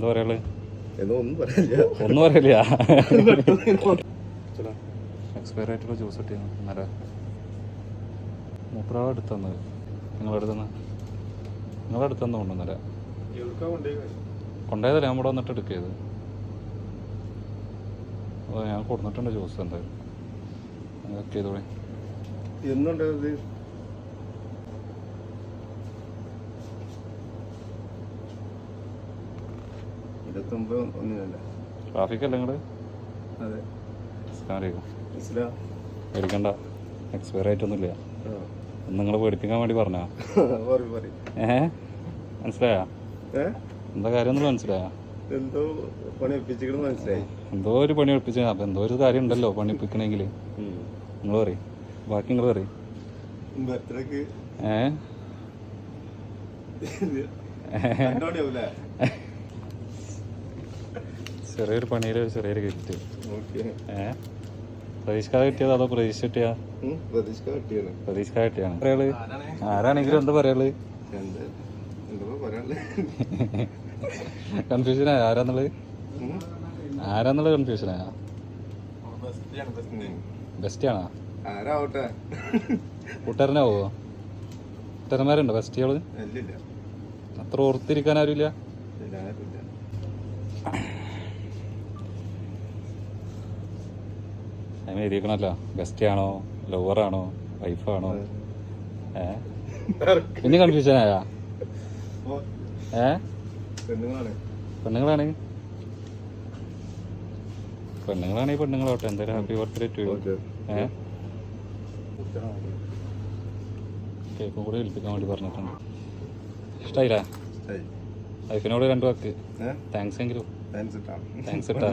എന്താ പറയാ? ഒന്നും പറയില്ല. എക്സ്പയർ ആയിട്ടുള്ള ജ്യൂസ് കിട്ടിയ ഇന്നലെ മൂപ്പറാളെ അടുത്ത് തന്നത്. നിങ്ങളടുത്ത് കൊണ്ടുവന്നല്ലേ? കൊണ്ടുപോയതല്ലേ ഞാൻ ഇവിടെ വന്നിട്ട് എടുക്കിയത്. അപ്പോൾ ഞാൻ കൊടുത്തിട്ടുണ്ട് ജ്യൂസ്. എന്തായാലും ഒക്കെ ചെയ്തോളി. എന്നുണ്ടത്? ട്രാഫിക് അല്ലേ നിങ്ങള്? അതെ. പേടിക്കണ്ട, എക്സ്പയർ ആയിട്ടൊന്നുമില്ല. നിങ്ങൾ പേടിപ്പിക്കാൻ വേണ്ടി പറഞ്ഞാ? മനസ്സിലായാ? എന്താ കാര്യം ഒന്നും മനസ്സിലായാ? എന്തോ ഒരു പണി ഒപ്പിച്ച. അപ്പൊ എന്തോ ഒരു കാര്യം ഉണ്ടല്ലോ പണി ഒപ്പിക്കണമെങ്കിൽ. നിങ്ങൾ പറയും, ബാക്കി നിങ്ങൾ പറയും. ചെറിയൊരു പണിയില് ചെറിയൊരു ഗിഫ്റ്റ്. പ്രതീക്ഷിക്കാതെ കിട്ടിയതോ അതോ പ്രതീക്ഷ കിട്ടിയാ? പ്രതീക്ഷിക്കാതെ കിട്ടിയാണ്. പറയാള് ആരാണെങ്കിലും എന്താ പറയാള്? കൺഫ്യൂഷനായ ആരാന്നുള്ളത് കൺഫ്യൂഷനായ? ബെസ്റ്റിയാണോ? കൂട്ടുകാരനെ പോവോ? കൂട്ടുകാരന്മാരുണ്ടോ ബെസ്റ്റികള്? അത്ര ഓർത്തിരിക്കാൻ ആരുമില്ല. അങ്ങനെ എഴുതിക്കണല്ലോ, ബെസ്റ്റിയാണോ ലവറാണോ വൈഫാണോ? പിന്നെ കൺഫ്യൂഷനായ? പെണ്ണുങ്ങളാണെങ്കിൽ പെണ്ണുങ്ങളാവട്ടെ. എന്തായാലും ഹാപ്പി ബർത്ത്ഡേ ടു യു. കേക്കും കൂടെ ഏൽപ്പിക്കാൻ വേണ്ടി പറഞ്ഞിട്ടുണ്ട്. ഇഷ്ടായില്ലേ? വൈഫിനോട് 2 വാക്ക് താങ്ക്സ് എങ്കിലും. താങ്ക്സ് ഇട്ടാ.